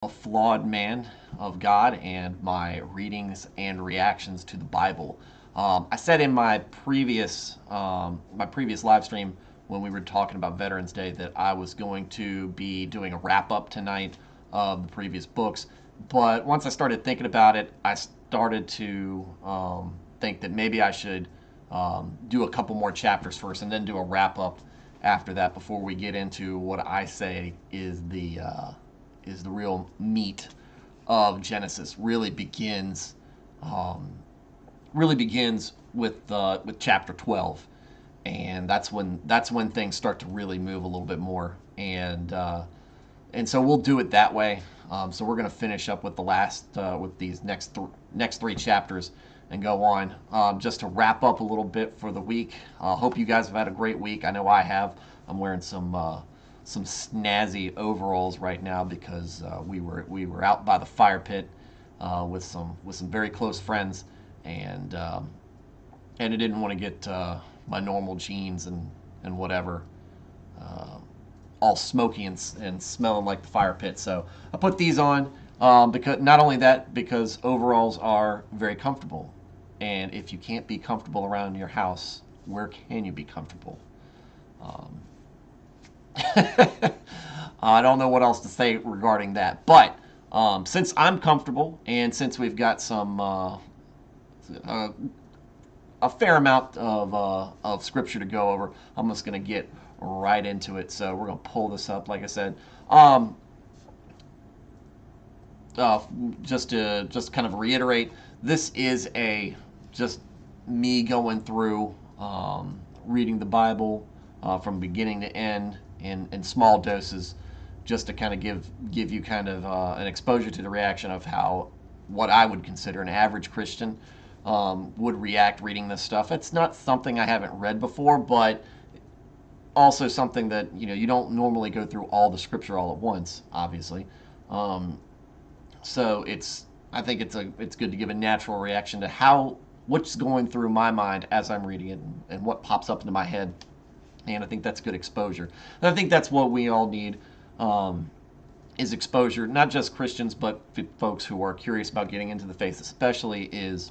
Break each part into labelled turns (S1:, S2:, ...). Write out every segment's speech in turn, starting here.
S1: a flawed man of God and my readings and reactions to the Bible. I said in my previous live stream when we were talking about Veterans Day that I was going to be doing a wrap up tonight of the previous books. But once I started thinking about it, I started to think that maybe I should do a couple more chapters first and then do a wrap up after that before we get into what I say is the real meat of Genesis. Really begins with chapter 12, and that's when things start to really move a little bit more, and so we'll do it that way. So we're going to finish up with the last with these next three chapters and go on, just to wrap up a little bit for the week. Hope you guys have had a great week. I know I have. I'm wearing some snazzy overalls right now because we were out by the fire pit with some very close friends, and I didn't want to get my normal jeans and whatever uh, all smoky and smelling like the fire pit. So I put these on, because not only that, because overalls are very comfortable, and if you can't be comfortable around your house, where can you be comfortable? Um, I don't know what else to say regarding that, but since I'm comfortable and since we've got uh, a fair amount of scripture to go over, I'm just going to get right into it. So we're going to pull this up, like I said. Um, uh, just kind of reiterate, this is a just me going through, reading the Bible from beginning to end in small doses, just to kind of give you kind of an exposure to the reaction of how what I would consider an average Christian would react reading this stuff. It's not something I haven't read before, but also something that you don't normally go through all the scripture all at once, obviously. Um, so I think it's good to give a natural reaction to how what's going through my mind as I'm reading it, and what pops up into my head. And I think that's good exposure. And I think that's what we all need, um, is exposure. Not just Christians, but folks who are curious about getting into the faith, especially, is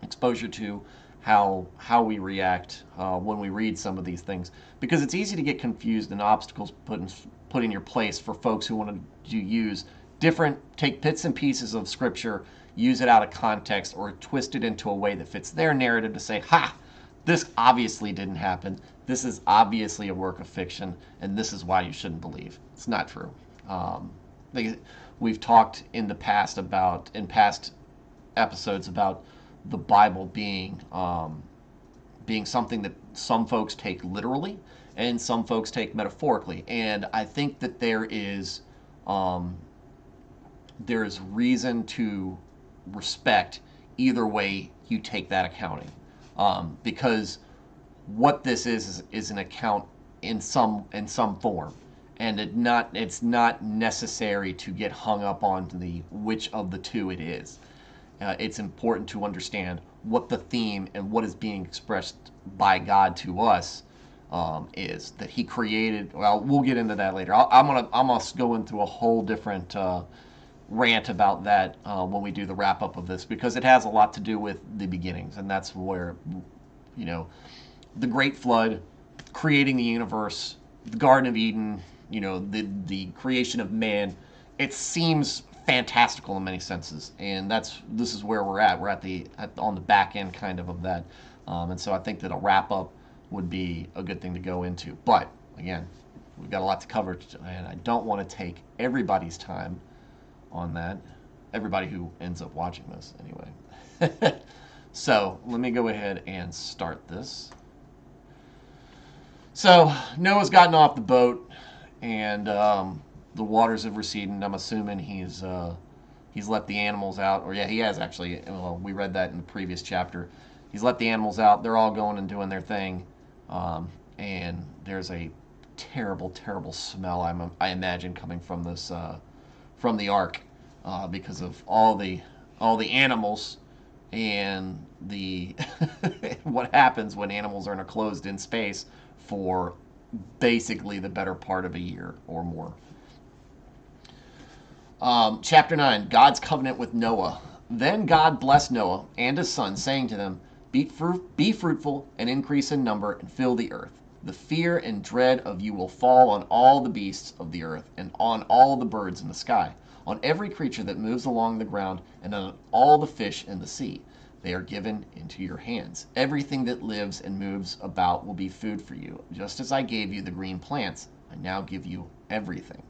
S1: exposure to how we react when we read some of these things, because it's easy to get confused and obstacles put in your place for folks who want to take bits and pieces of scripture, use it out of context, or twist it into a way that fits their narrative to say, ha, this obviously didn't happen, this is obviously a work of fiction, and this is why you shouldn't believe. It's not true. um, we've talked in past episodes about the Bible being something that some folks take literally and some folks take metaphorically, and I think that um, there is reason to respect either way you take that accounting, because what this is an account in some form, and it's not necessary to get hung up on the which of the two it is. It's important to understand what the theme and what is being expressed by God to us, is that He created. Well, we'll get into that later. I'm gonna go into a whole different rant about that when we do the wrap up of this, because it has a lot to do with the beginnings, and that's where, you know the Great Flood, creating the universe, the Garden of Eden, the creation of man. It seems fantastical in many senses, and this is where we're at. We're on the back end kind of that, and so I think that a wrap up would be a good thing to go into. But again, we've got a lot to cover, and I don't want to take everybody's time on that. Everybody who ends up watching this, anyway. So let me go ahead and start this. So Noah's gotten off the boat, and the waters have receded. I'm assuming he's let the animals out, or yeah, he has actually. Well, we read that in the previous chapter. He's let the animals out. They're all going and doing their thing, and there's a terrible, terrible smell. I imagine coming from this from the ark, because of all the animals and the what happens when animals are in a closed-in space for basically the better part of a year or more. Chapter 9, God's covenant with Noah. Then God blessed Noah and his sons, saying to them, be fruitful and increase in number and fill the earth. The fear and dread of you will fall on all the beasts of the earth and on all the birds in the sky, on every creature that moves along the ground, and on all the fish in the sea. They are given into your hands. Everything that lives and moves about will be food for you. Just as I gave you the green plants, I now give you everything.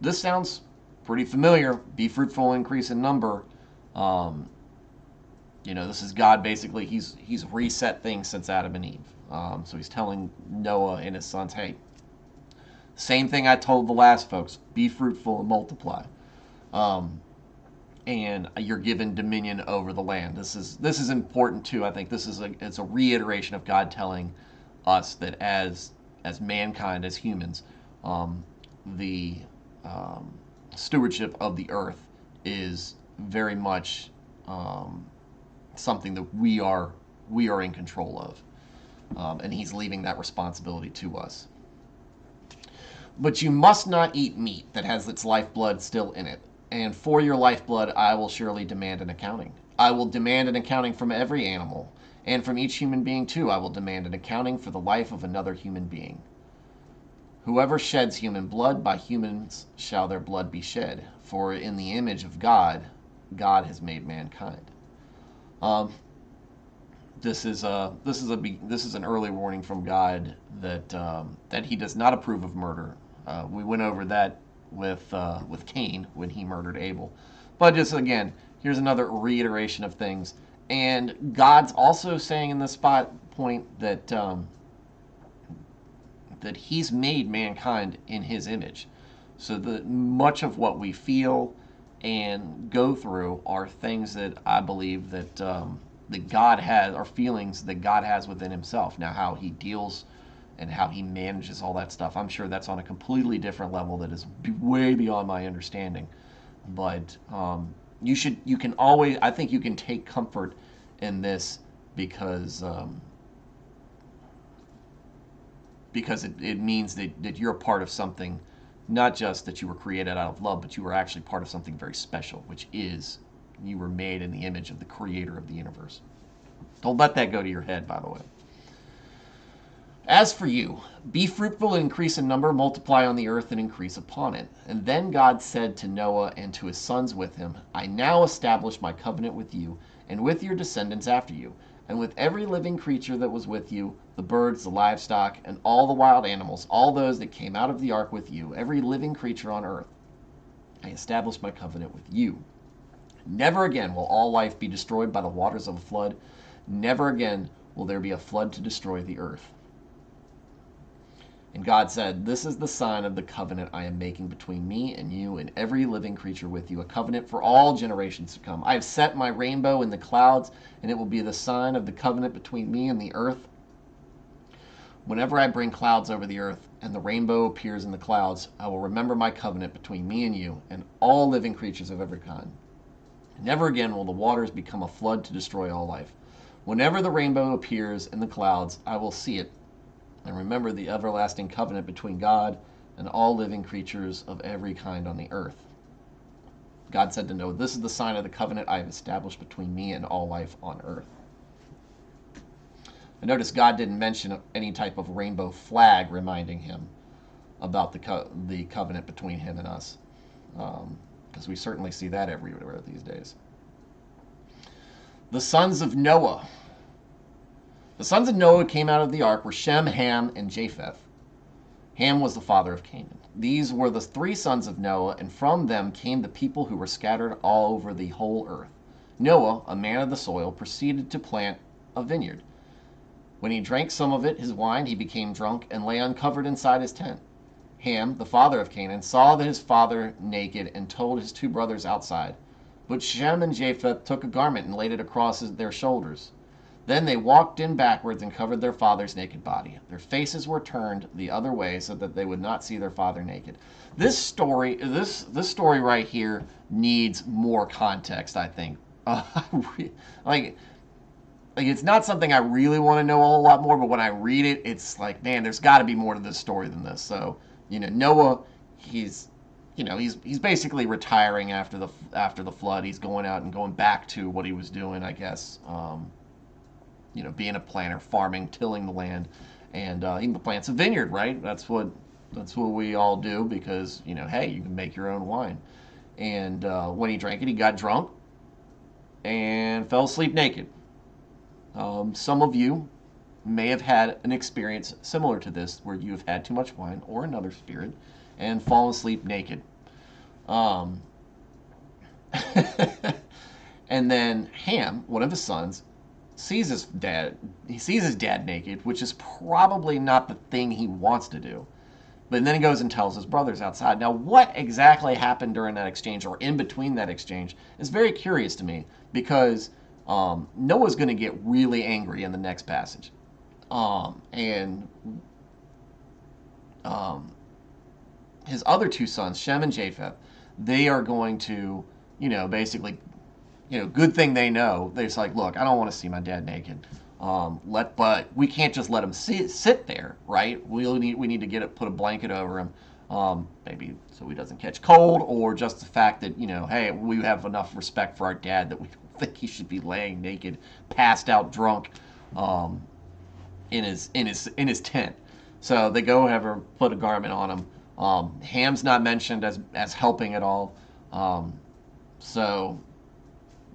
S1: This sounds pretty familiar. Be fruitful, increase in number. This is God basically. He's reset things since Adam and Eve. So he's telling Noah and his sons, hey, same thing I told the last folks. Be fruitful and multiply. And you're given dominion over the land. This is important too. I think it's a reiteration of God telling us that as mankind, as humans, the stewardship of the earth is very much something that we are in control of, and He's leaving that responsibility to us. But you must not eat meat that has its lifeblood still in it, and for your lifeblood I will surely demand an accounting. I will demand an accounting from every animal, and from each human being too I will demand an accounting for the life of another human being. Whoever sheds human blood, by humans shall their blood be shed. For in the image of God, God has made mankind. This is an early warning from God that He does not approve of murder. We went over that with Cain when he murdered Abel. But just again, here's another reiteration of things. And God's also saying in this point that that He's made mankind in His image. So that much of what we feel and go through are things that I believe that God has, are feelings that God has within Himself. Now, how He deals and how He manages all that stuff, I'm sure that's on a completely different level that is way beyond my understanding. But I think you can take comfort in this because it means that you're a part of something, not just that you were created out of love, but you were actually part of something very special, which is you were made in the image of the Creator of the universe. Don't let that go to your head, by the way. As for you, be fruitful and increase in number, multiply on the earth and increase upon it. And then God said to Noah and to his sons with him, I now establish my covenant with you and with your descendants after you, and with every living creature that was with you, the birds, the livestock, and all the wild animals, all those that came out of the ark with you, every living creature on earth. I establish my covenant with you. Never again will all life be destroyed by the waters of a flood. Never again will there be a flood to destroy the earth. And God said, this is the sign of the covenant I am making between me and you and every living creature with you, a covenant for all generations to come. I have set my rainbow in the clouds, and it will be the sign of the covenant between me and the earth. Whenever I bring clouds over the earth and the rainbow appears in the clouds, I will remember my covenant between me and you and all living creatures of every kind. Never again will the waters become a flood to destroy all life. Whenever the rainbow appears in the clouds, I will see it and remember the everlasting covenant between God and all living creatures of every kind on the earth. God said to Noah, this is the sign of the covenant I have established between me and all life on earth. I notice God didn't mention any type of rainbow flag reminding him about the covenant between him and us, because we certainly see that everywhere these days. The sons of Noah. The sons of Noah came out of the ark were Shem, Ham, and Japheth. Ham was the father of Canaan. These were the three sons of Noah, and from them came the people who were scattered all over the whole earth. Noah, a man of the soil, proceeded to plant a vineyard. When he drank some of it, his wine, he became drunk and lay uncovered inside his tent. Ham, the father of Canaan, saw that his father naked and told his two brothers outside. But Shem and Japheth took a garment and laid it across their shoulders. Then they walked in backwards and covered their father's naked body. Their faces were turned the other way so that they would not see their father naked. This story right here needs more context, I think. Like it's not something I really want to know a whole lot more, but when I read it, it's like, man, there's got to be more to this story than this. So, Noah, he's he's basically retiring after the flood. He's going out and going back to what he was doing, I guess. Being a planter, farming, tilling the land, and he plants a vineyard, right? That's what we all do because hey, you can make your own wine. And when he drank it, he got drunk and fell asleep naked. Some of you may have had an experience similar to this where you have had too much wine or another spirit and fallen asleep naked. Um, and then Ham, one of his sons, sees his dad. He sees his dad naked, which is probably not the thing he wants to do. But then he goes and tells his brothers outside. Now, what exactly happened during that exchange or in between that exchange is very curious to me because Noah's going to get really angry in the next passage. And his other two sons, Shem and Japheth, they are going to, basically, good thing they know. They're just like, look, I don't want to see my dad naked. But we can't just let him sit there, right? We need to put a blanket over him, maybe so he doesn't catch cold, or just the fact that hey, we have enough respect for our dad that we don't think he should be laying naked, passed out, drunk, in his tent. So they go have her put a garment on him. Ham's not mentioned as helping at all. So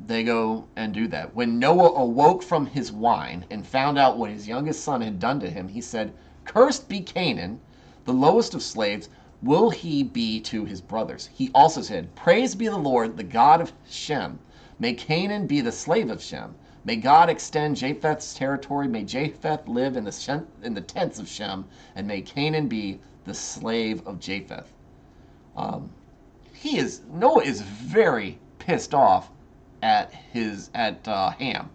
S1: they go and do that. When Noah awoke from his wine and found out what his youngest son had done to him, he said, "Cursed be Canaan, the lowest of slaves will he be to his brothers." He also said, "Praise be the Lord, the God of Shem. May Canaan be the slave of Shem. May God extend Japheth's territory. May Japheth live in the tents of Shem, and may Canaan be the slave of Japheth." Noah is very pissed off at Ham.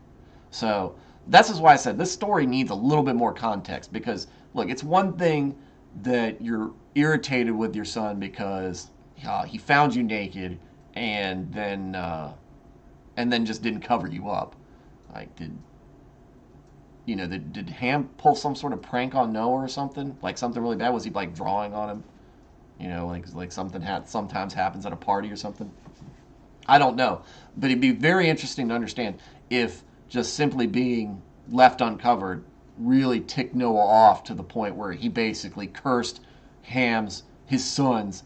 S1: So that's just why I said this story needs a little bit more context, because look, it's one thing that you're irritated with your son because he found you naked and then just didn't cover you up. Like, did Ham pull some sort of prank on Noah or something? Like something really bad? Was he like drawing on him? Like something sometimes happens at a party or something? I don't know. But it'd be very interesting to understand if just simply being left uncovered really ticked Noah off to the point where he basically cursed his sons,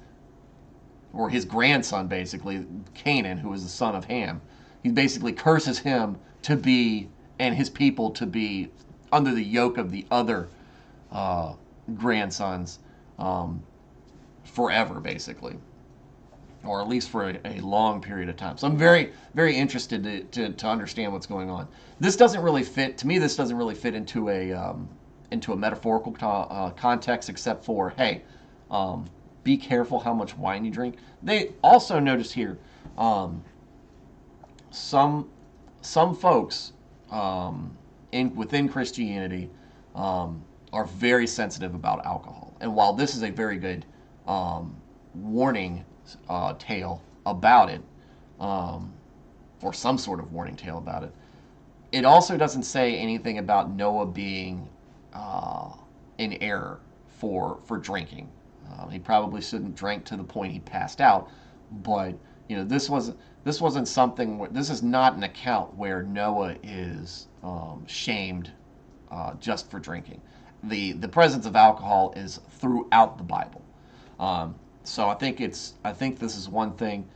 S1: or his grandson basically, Canaan, who was the son of Ham. He basically curses him to be, and his people to be, under the yoke of the other grandsons forever, basically. Or at least for a long period of time. So I'm very, very interested to understand what's going on. This doesn't really fit, to me, this doesn't really fit into a metaphorical context, except for, hey, be careful how much wine you drink. They also notice here, some folks within Christianity are very sensitive about alcohol. And while this is a very good warning tale about it, or some sort of warning tale about it, it also doesn't say anything about Noah being in error for drinking. He probably shouldn't drink to the point he passed out, but this wasn't something. This is not an account where Noah is shamed just for drinking. The presence of alcohol is throughout the Bible. So I think this is one thing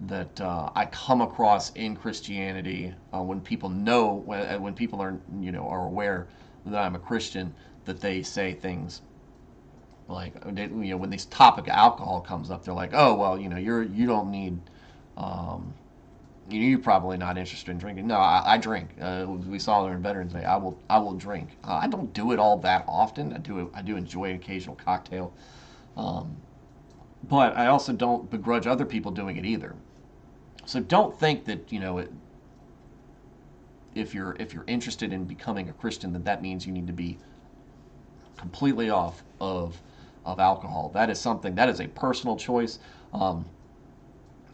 S1: that I come across in Christianity when people when people are aware that I'm a Christian, that they say things like, when this topic of alcohol comes up, they're like, oh well, you don't need, you're probably not interested in drinking. No, I drink. We saw there in Veterans Day. I will drink. I don't do it all that often. I do enjoy an occasional cocktail. But I also don't begrudge other people doing it either. So don't think that if you're interested in becoming a Christian, that means you need to be completely off of alcohol. That is a personal choice.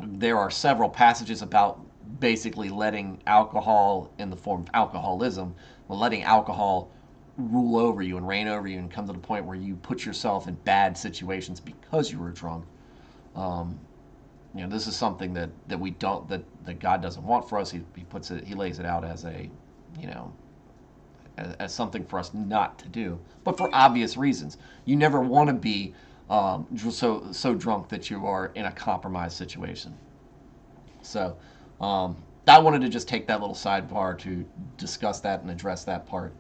S1: There are several passages about basically letting alcohol, in the form of alcoholism, letting alcohol rule over you and reign over you and come to the point where you put yourself in bad situations because you were drunk. Um, this is something that we don't that God doesn't want for us. He lays it out as a, you know, as something for us not to do, but for obvious reasons. You never want to be so drunk that you are in a compromised situation. So I wanted to just take that little sidebar to discuss that and address that part.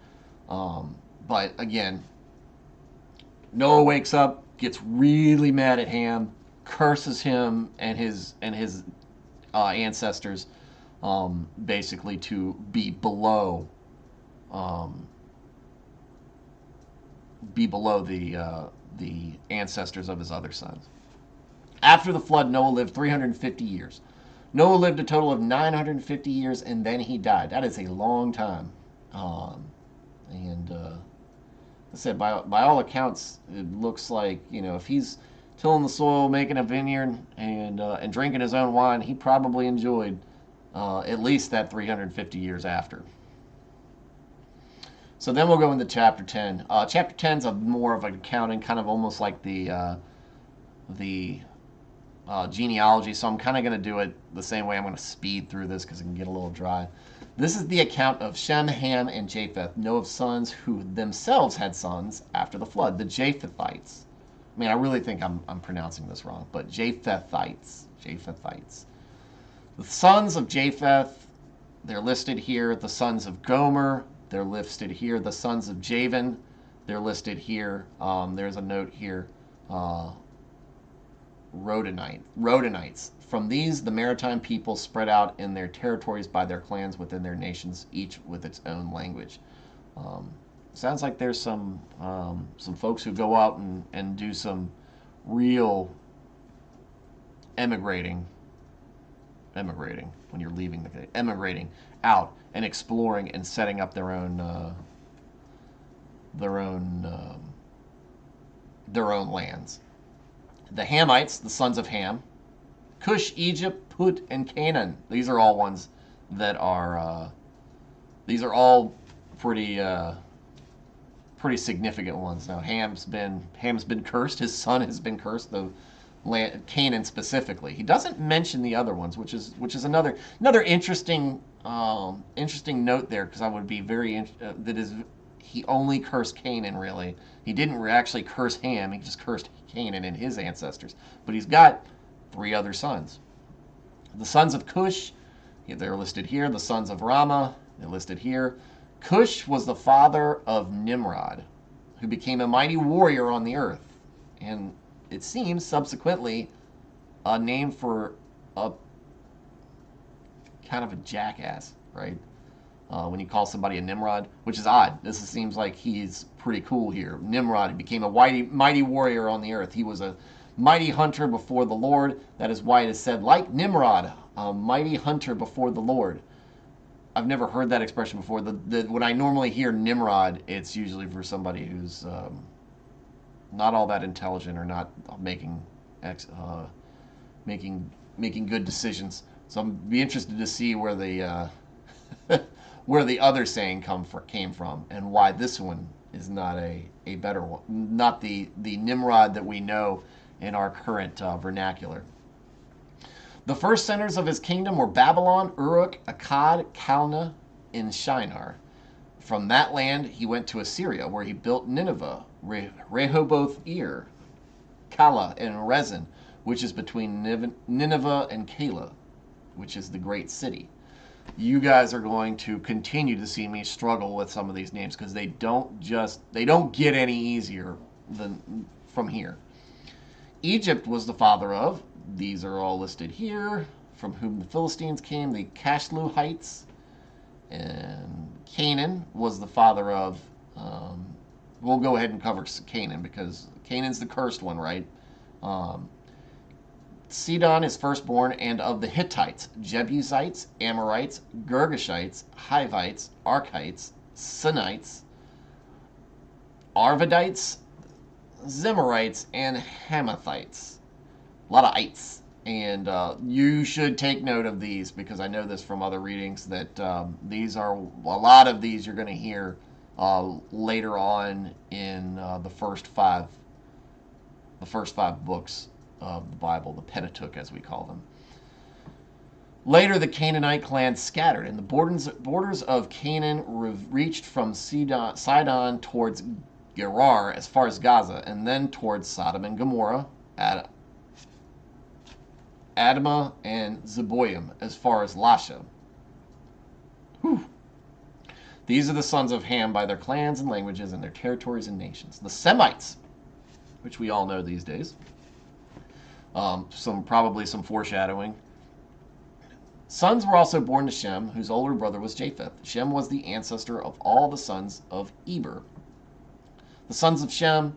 S1: But again, Noah wakes up, gets really mad at Ham, curses him and his ancestors, basically to be um, below the ancestors of his other sons. After the flood, Noah lived 350 years. Noah lived a total of 950 years, and then he died. That is a long time. And I said, by all accounts, it looks like, if he's tilling the soil, making a vineyard, and drinking his own wine, he probably enjoyed at least that 350 years after. So then we'll go into chapter 10. Chapter 10 is a more of an accounting, kind of almost like the genealogy. So I'm kind of going to do it the same way. I'm going to speed through this because it can get a little dry. This is the account of Shem, Ham, and Japheth, Noah's sons, who themselves had sons after the flood, the Japhethites. I mean, I really think I'm pronouncing this wrong, but Japhethites. The sons of Japheth, they're listed here. The sons of Gomer, they're listed here. The sons of Javan, they're listed here. There's a note here. Rodanites. From these, the maritime people spread out in their territories by their clans within their nations, each with its own language. Sounds like there's some folks who go out and do some real emigrating when you're leaving emigrating out and exploring and setting up their own lands. The Hamites, the sons of Ham, Cush, Egypt, Put, and Canaan. These are all ones that are these are all pretty significant ones. Now Ham's been cursed. His son has been cursed. The Canaan specifically. He doesn't mention the other ones, which is another interesting note there, because I would be very that is he only cursed Canaan, really. He didn't actually curse Ham. He just cursed Canaan and his ancestors. But he's got 3 other sons. The sons of Cush, they're listed here. The sons of Rama, they're listed here. Cush was the father of Nimrod, who became a mighty warrior on the earth, and it seems subsequently a name for a kind of a jackass, right? When you call somebody a Nimrod, which is odd. This seems like he's pretty cool here. Nimrod, he became a mighty warrior on the earth. He was a mighty hunter before the Lord. That is why it is said, like Nimrod, a mighty hunter before the Lord. I've never heard that expression before. When I normally hear Nimrod, it's usually for somebody who's not all that intelligent or not making good decisions. So I'm be interested to see where the where the other saying came from, and why this one is not a better one, not the Nimrod that we know in our current vernacular. The first centers of his kingdom were Babylon, Uruk, Akkad, Calneh, and Shinar. From that land he went to Assyria, where he built Nineveh, Rehoboth-ir, Calah, and Rezin, which is between Nineveh and Calah, which is the great city. You guys are going to continue to see me struggle with some of these names, because they don't get any easier than from here. Egypt was the father of, these are all listed here, from whom the Philistines came, the Cashluhites. And Canaan was the father of, we'll go ahead and cover Canaan, because Canaan's the cursed one, right? Sidon is firstborn, and of the Hittites, Jebusites, Amorites, Girgashites, Hivites, Archites, Sinites, Arvadites, Zemarites, and Hamathites. A lot of ites. And you should take note of these, because I know this from other readings, that these are a lot of these you're going to hear later on in the first five books of the Bible, the Pentateuch as we call them. Later, the Canaanite clans scattered, and the borders of Canaan reached from Sidon towards Gerar as far as Gaza, and then towards Sodom and Gomorrah, Admah, and Zeboim as far as Lasha. Whew. These are the sons of Ham by their clans and languages and their territories and nations. The Semites, which we all know these days. Probably some foreshadowing. Sons were also born to Shem, whose older brother was Japheth. Shem was the ancestor of all the sons of Eber. The sons of Shem,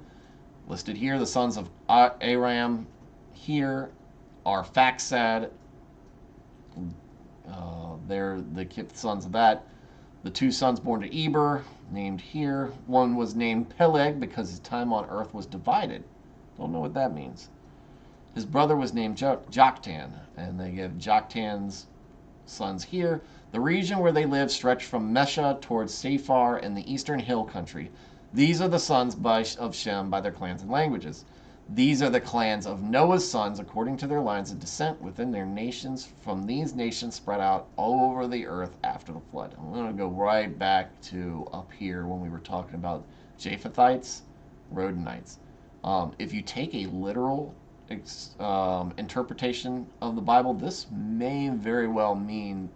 S1: listed here, the sons of Aram here are Faxad. They're the sons of that. The two sons born to Eber, named here. One was named Peleg because his time on earth was divided. Don't know what that means. His brother was named Joktan, and they give Joktan's sons here. The region where they lived stretched from Mesha towards Sephar in the eastern hill country. These are the sons of Shem by their clans and languages. These are the clans of Noah's sons according to their lines of descent within their nations. From these nations spread out all over the earth after the flood. I'm going to go right back to up here when we were talking about Japhethites, Rodanites. If you take a literal interpretation of the Bible, this may very well mean,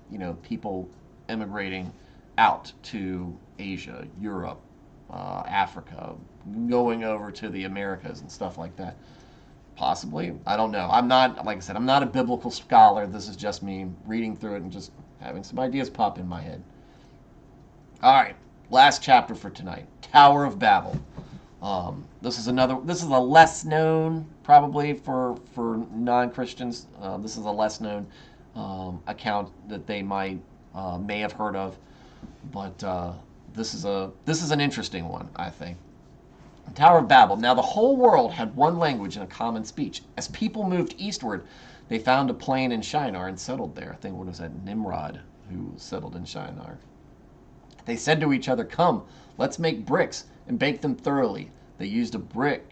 S1: people emigrating out to Asia, Europe, Africa, going over to the Americas and stuff like that. Possibly. I don't know. I'm not, like I said, I'm not a biblical scholar. This is just me reading through it and just having some ideas pop in my head. All right. Last chapter for tonight. Tower of Babel. This is a less known, probably for non-Christians. This is a less known account that they may have heard of, but this is an interesting one, I think. Tower of Babel. Now the whole world had one language and a common speech. As people moved eastward, they found a plain in Shinar and settled there. I think what was that, Nimrod, who settled in Shinar. They said to each other, "Come, let's make bricks and bake them thoroughly." They used brick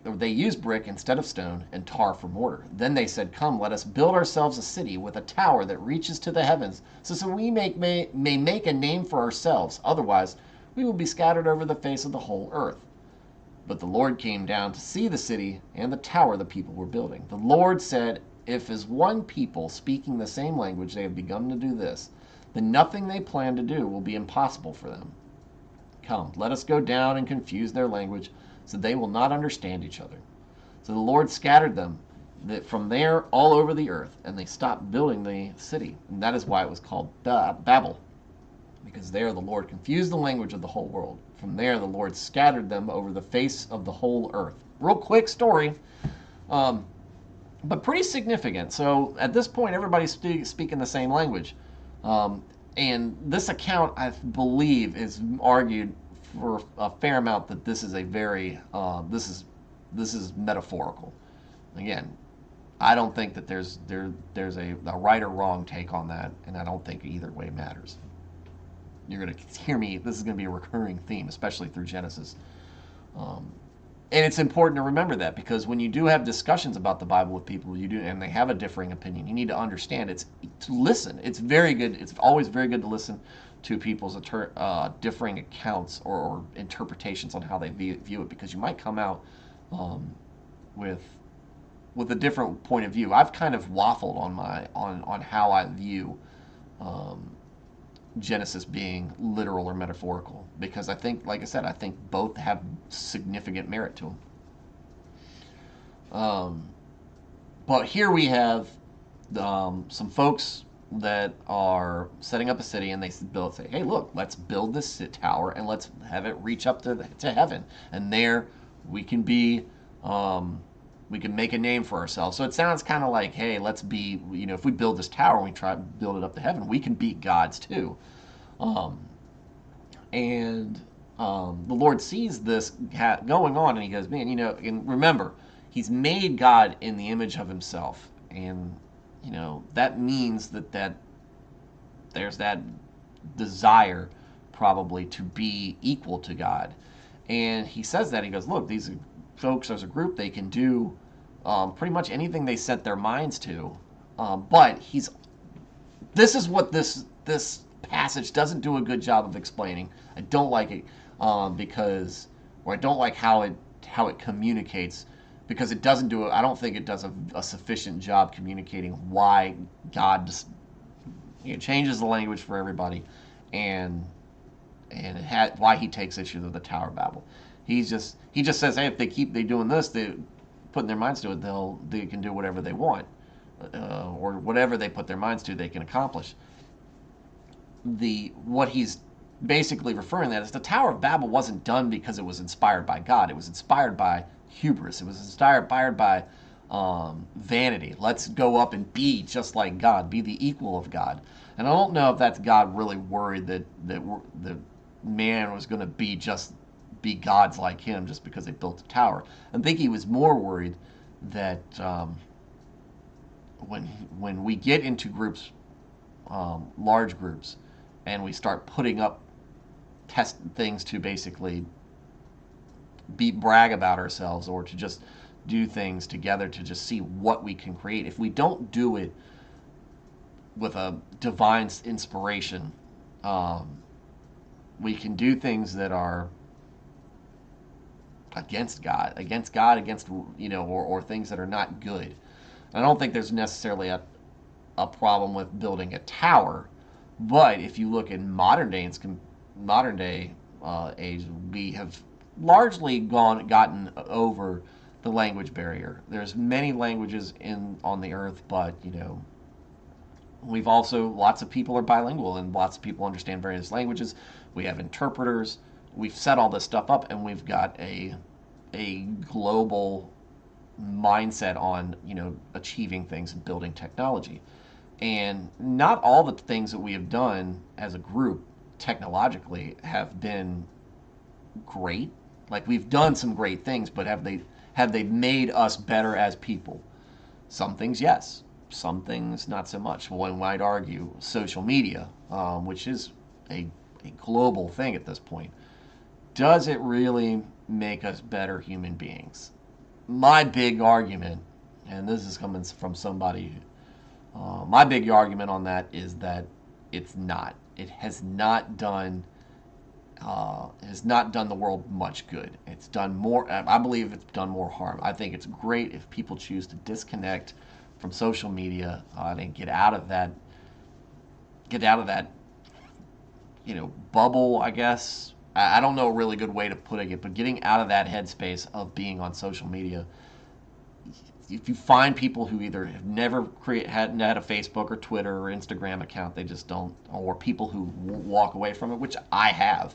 S1: instead of stone and tar for mortar. Then they said, "Come, let us build ourselves a city with a tower that reaches to the heavens, so we may make a name for ourselves. Otherwise, we will be scattered over the face of the whole earth." But the Lord came down to see the city and the tower the people were building. The Lord said, "If as one people speaking the same language they have begun to do this, then nothing they plan to do will be impossible for them. Come, let us go down and confuse their language, so they will not understand each other." So the Lord scattered them from there all over the earth, and they stopped building the city. And that is why it was called Babel, because there the Lord confused the language of the whole world. From there the Lord scattered them over the face of the whole earth. Real quick story, but pretty significant. So at this point, everybody's speaking the same language. And this account, I believe, is argued for a fair amount that this is a very this is metaphorical. Again, I don't think that there's a right or wrong take on that, and I don't think either way matters. You're going to hear me. This is going to be a recurring theme, especially through Genesis. And it's important to remember that, because when you do have discussions about the Bible with people, and they have a differing opinion, you need to understand to listen. It's very good. It's always very good to listen to people's differing accounts or interpretations on how they view it, because you might come out with a different point of view. I've kind of waffled on how I view Genesis being literal or metaphorical, because I think, like I said, I think both have significant merit to them. But here we have some folks that are setting up a city, and they say, "Hey, look, let's build this tower and let's have it reach up to heaven, and there we can be." We can make a name for ourselves. So it sounds kind of like, hey, let's be, if we build this tower and we try to build it up to heaven, we can beat gods too. And the Lord sees this going on, and he goes, man, and remember, he's made God in the image of himself. And, that means that there's that desire probably to be equal to God. And he says that, he goes, look, these folks as a group, they can do pretty much anything they set their minds to. But this is what this passage doesn't do a good job of explaining. I don't like it because, or I don't like how it communicates, because it doesn't do it. I don't think it does a sufficient job communicating why God just, changes the language for everybody, and why he takes issue with the Tower of Babel. He just says, hey, if they keep doing this, they putting their minds to it, they can do whatever they want, or whatever they put their minds to, they can accomplish. What he's basically referring to that is the Tower of Babel wasn't done because it was inspired by God. It was inspired by hubris. It was inspired by vanity. Let's go up and be just like God, be the equal of God. And I don't know if that's God really worried that man was going to be gods like him just because they built a tower. I think he was more worried that when we get into groups, large groups, and we start putting up test things to basically brag about ourselves, or to just do things together to just see what we can create. If we don't do it with a divine inspiration, we can do things that are against God, or things that are not good. I don't think there's necessarily a problem with building a tower, but if you look in modern day age, we have largely gotten over the language barrier. There's many languages on the earth, but we've also, lots of people are bilingual and lots of people understand various languages. We have interpreters. We've set all this stuff up, and we've got a global mindset on achieving things and building technology. And not all the things that we have done as a group technologically have been great. Like, we've done some great things, but have they made us better as people? Some things, yes. Some things, not so much. One might argue social media, which is a global thing at this point. Does it really make us better human beings? My big argument, and this is coming from somebody, my big argument on that is that it's not. It has not done the world much good. It's done more. I believe it's done more harm. I think it's great if people choose to disconnect from social media and get out of that bubble, I guess. I don't know a really good way to put it, but getting out of that headspace of being on social media. If you find people who either have never had a Facebook or Twitter or Instagram account, they just don't, or people who walk away from it, which I have,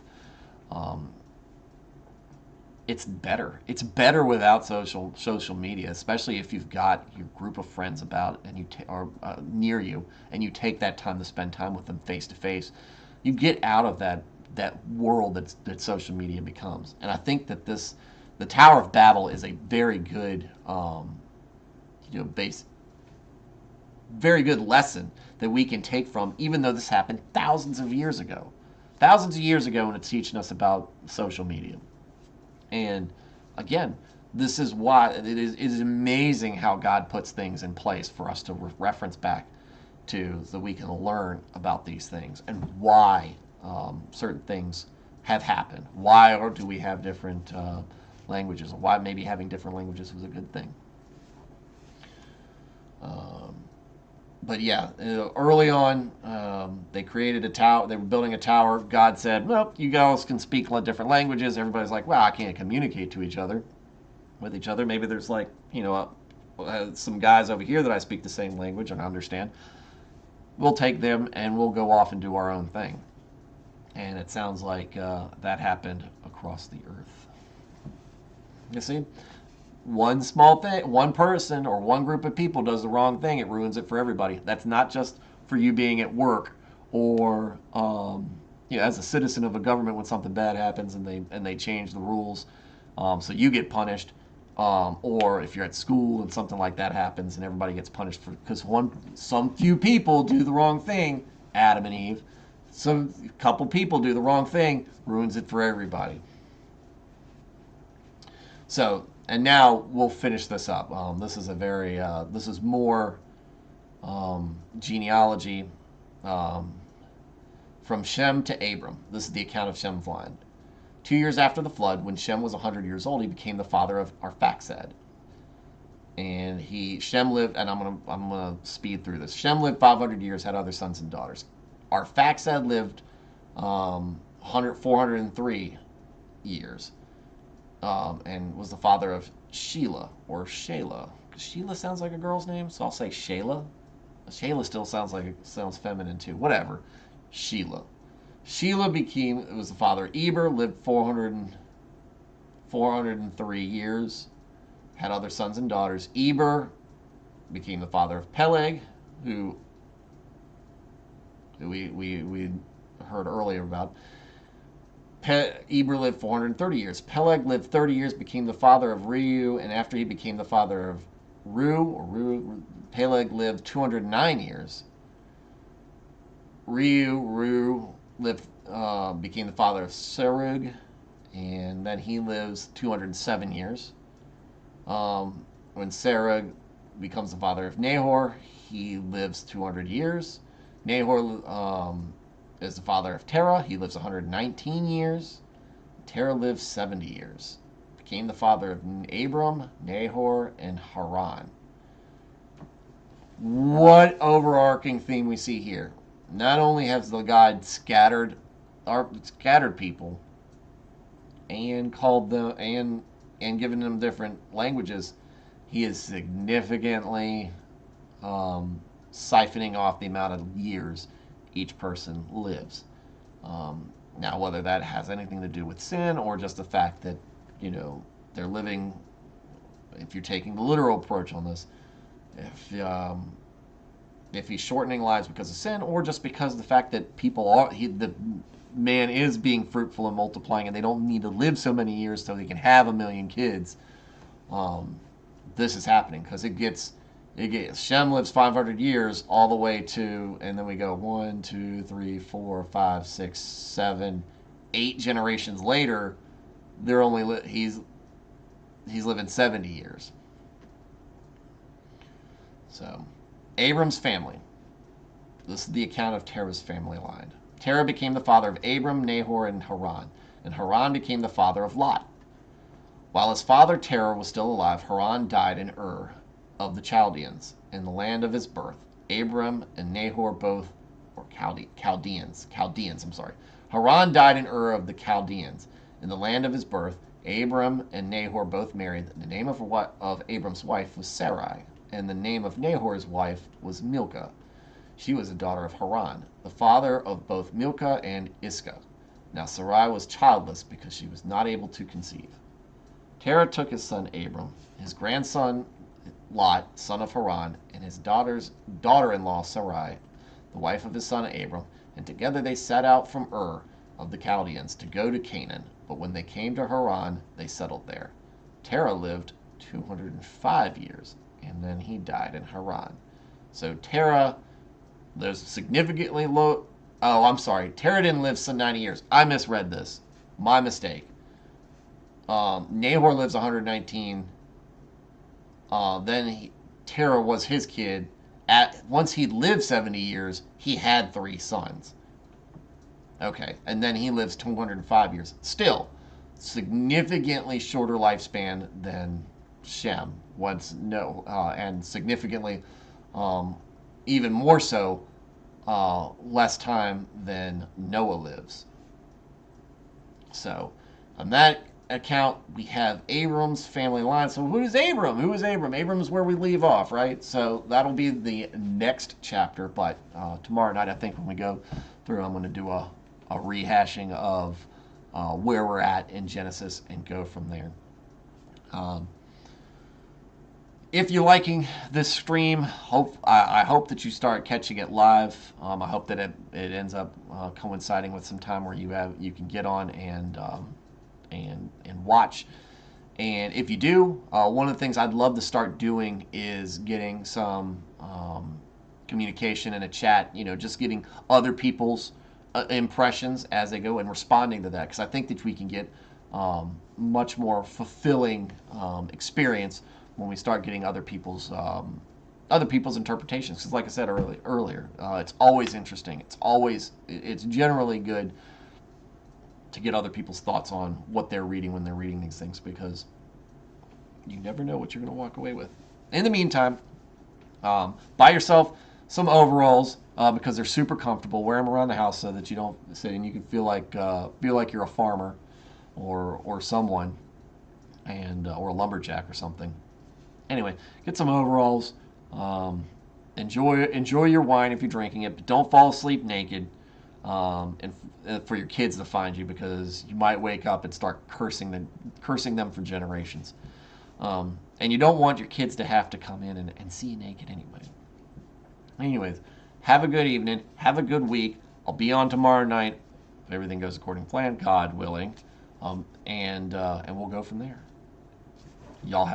S1: it's better. It's better without social media, especially if you've got your group of friends near you, and you take that time to spend time with them face to face. You get out of that world that social media becomes. And I think that the Tower of Babel is a very good very good lesson that we can take from, even though this happened thousands of years ago, and it's teaching us about social media. And again, this is why it is amazing how God puts things in place for us to reference back to, so we can learn about these things and why certain things have happened. Why, or do we have different languages? Or why maybe having different languages was a good thing. But yeah, early on, they created a tower. They were building a tower. God said, "Well, you guys can speak different languages." Everybody's like, "Well, I can't communicate with each other. Maybe there's some guys over here that I speak the same language and understand. We'll take them and we'll go off and do our own thing." And it sounds like that happened across the earth. You see? One small thing, one person or one group of people does the wrong thing, it ruins it for everybody. That's not just for you being at work, or as a citizen of a government when something bad happens and they change the rules, so you get punished, or if you're at school and something like that happens and everybody gets punished because some few people do the wrong thing, Adam and Eve. Some couple people do the wrong thing, ruins it for everybody. So And now we'll finish this up. This is more genealogy um, from Shem to Abram. This is the account of Shem's line. 2 years after the flood, when Shem was 100 years old, he became the father of Arphaxad. And Shem lived, and I'm gonna speed through this. Shem lived 500 years, had other sons and daughters. Arphaxad lived 403 years, and was the father of Shelah or Shayla. Sheila sounds like a girl's name, so I'll say Shayla. Shayla still sounds feminine too. Whatever. Sheila. Sheila was the father of Eber, lived 403 years, had other sons and daughters. Eber became the father of Peleg, who we heard earlier about. Eber lived 430 years. Peleg lived 30 years, became the father of Reu, and after he became the father of Peleg lived 209 years. Reu became the father of Serug, and then he lives 207 years. When Serug becomes the father of Nahor, he lives 200 years. Nahor is the father of Terah. He lives 119 years. Terah lives 70 years. Became the father of Abram, Nahor, and Haran. What overarching theme we see here? Not only has the God scattered people and called them and given them different languages, he is significantly siphoning off the amount of years each person lives. Now, whether that has anything to do with sin or just the fact that, they're living, if you're taking the literal approach on this, if he's shortening lives because of sin, or just because of the fact that the man is being fruitful and multiplying, and they don't need to live so many years so they can have 1,000,000 kids. This is happening because Shem lives 500 years all the way to, and then we go 1, 2, 3, 4, 5, 6, 7, 8 generations later. He's living 70 years. So, Abram's family. This is the account of Terah's family line. Terah became the father of Abram, Nahor, and Haran became the father of Lot. While his father Terah was still alive, Haran died in Ur of the Chaldeans, in the land of his birth. Abram and Nahor both, or Chaldeans, Haran died in Ur of the Chaldeans, in the land of his birth. Abram and Nahor both married. The name of Abram's wife was Sarai, and the name of Nahor's wife was Milcah. She was a daughter of Haran, the father of both Milcah and Iscah. Now Sarai was childless because she was not able to conceive. Terah took his son Abram, his grandson Lot, son of Haran, and his daughter-in-law Sarai, the wife of his son Abram, and together they set out from Ur of the Chaldeans to go to Canaan. But when they came to Haran, they settled there. Terah lived 205 years, and then he died in Haran. So Terah lives significantly low. Oh, I'm sorry. Terah didn't live 90 years. I misread this. My mistake. Nahor lives 119. Terah was his kid. Once he lived 70 years, he had 3 sons. Okay, and then he lives 205 years. Still, significantly shorter lifespan than Shem. And significantly, even more so, less time than Noah lives. So, on that account, we have Abram's family line. So, who is Abram? Abram is where we leave off, right? So, that'll be the next chapter. But tomorrow night, I think when we go through, I'm going to do a rehashing of where we're at in Genesis and go from there. If you're liking this stream, I hope that you start catching it live. I hope that it ends up coinciding with some time where you can get on and watch. And if you do, one of the things I'd love to start doing is getting some communication in a chat. Just getting other people's impressions as they go and responding to that, because I think that we can get much more fulfilling experience when we start getting other people's interpretations. Because, like I said earlier, it's always interesting. It's generally good to get other people's thoughts on what they're reading when they're reading these things, because you never know what you're going to walk away with. In the meantime, buy yourself some overalls because they're super comfortable. Wear them around the house so that you don't sit and you can feel like you're a farmer or someone, and or a lumberjack or something. Anyway, get some overalls. Enjoy your wine if you're drinking it, but don't fall asleep naked. And for your kids to find you, because you might wake up and start cursing them for generations. And you don't want your kids to have to come in and see you naked anyway. Anyways, have a good evening. Have a good week. I'll be on tomorrow night if everything goes according to plan, God willing. And we'll go from there. Y'all have